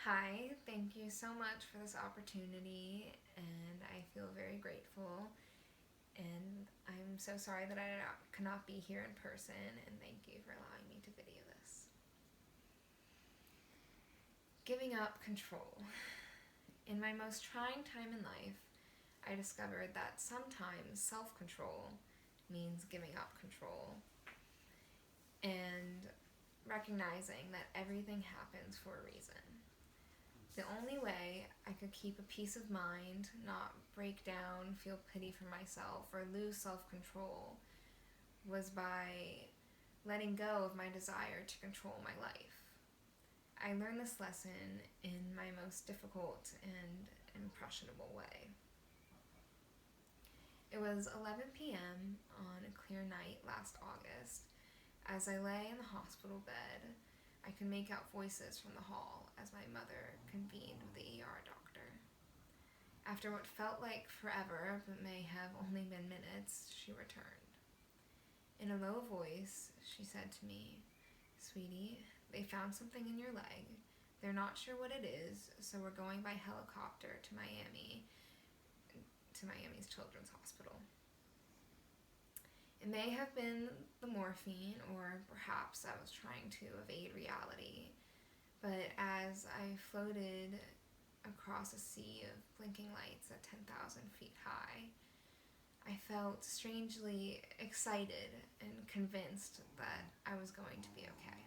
Hi, thank you so much for this opportunity, and I feel very grateful. And I'm so sorry that I cannot be here in person, and thank you for allowing me to video this. Giving up control. In my most trying time in life, I discovered that sometimes self-control means giving up control, and recognizing that everything happens for a reason. The only way I could keep a peace of mind, not break down, feel pity for myself, or lose self-control was by letting go of my desire to control my life. I learned this lesson in my most difficult and impressionable way. It was 11 p.m. on a clear night last August. As I lay in the hospital bed, I could make out voices from the hall as my mother convened with the ER doctor. After what felt like forever, but may have only been minutes, she returned. In a low voice, she said to me, "Sweetie, they found something in your leg. They're not sure what it is, so we're going by helicopter to Miami's Children's Hospital." It may have been the morphine, or perhaps I was trying to evade reality, but as I floated across a sea of blinking lights at 10,000 feet high, I felt strangely excited and convinced that I was going to be okay.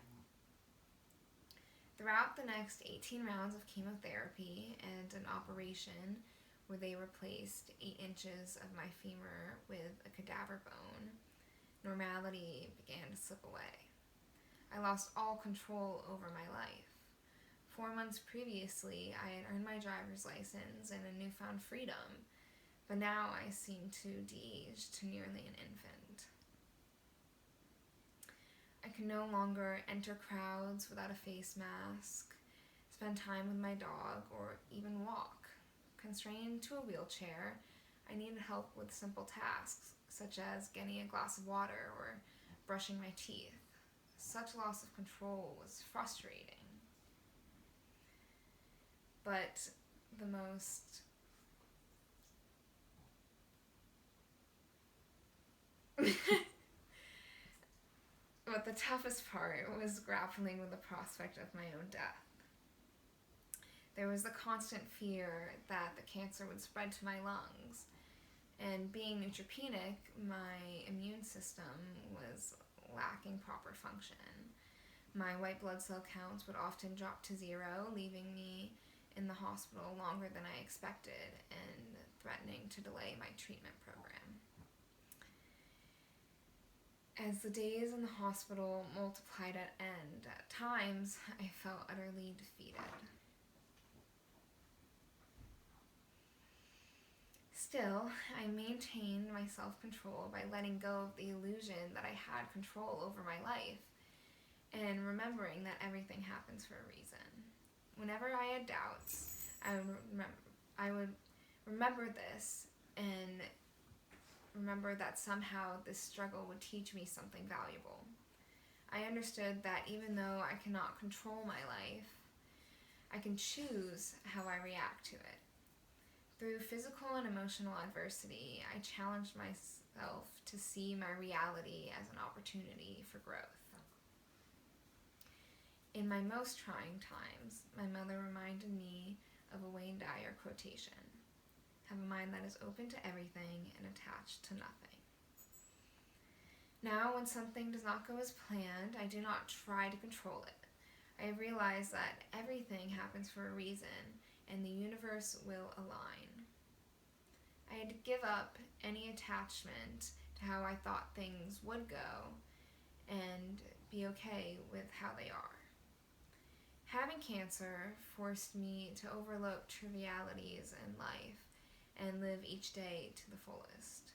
Throughout the next 18 rounds of chemotherapy and an operation where they replaced 8 inches of my femur with a cadaver bone, normality began to slip away. I lost all control over my life. 4 months previously, I had earned my driver's license and a newfound freedom, but now I seemed to de-age to nearly an infant. I could no longer enter crowds without a face mask, spend time with my dog, or even walk. Constrained to a wheelchair, I needed help with simple tasks, such as getting a glass of water or brushing my teeth. Such loss of control was frustrating. But the most But the toughest part was grappling with the prospect of my own death. There was the constant fear that the cancer would spread to my lungs, and being neutropenic, my immune system was lacking proper function. My white blood cell counts would often drop to 0, leaving me in the hospital longer than I expected and threatening to delay my treatment program. As the days in the hospital multiplied at end, at times I felt utterly defeated. Still, I maintained my self-control by letting go of the illusion that I had control over my life and remembering that everything happens for a reason. Whenever I had doubts, I would remember this and remember that somehow this struggle would teach me something valuable. I understood that even though I cannot control my life, I can choose how I react to it. Through physical and emotional adversity, I challenged myself to see my reality as an opportunity for growth. In my most trying times, my mother reminded me of a Wayne Dyer quotation: "Have a mind that is open to everything and attached to nothing." Now, when something does not go as planned, I do not try to control it. I have realized that everything happens for a reason, and the universe will align. I had to give up any attachment to how I thought things would go and be okay with how they are. Having cancer forced me to overlook trivialities in life and live each day to the fullest.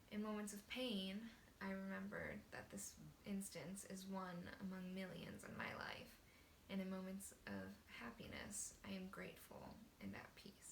In moments of pain, I remembered that this instance is one among millions in my life, and in moments of happiness, I am grateful and at peace.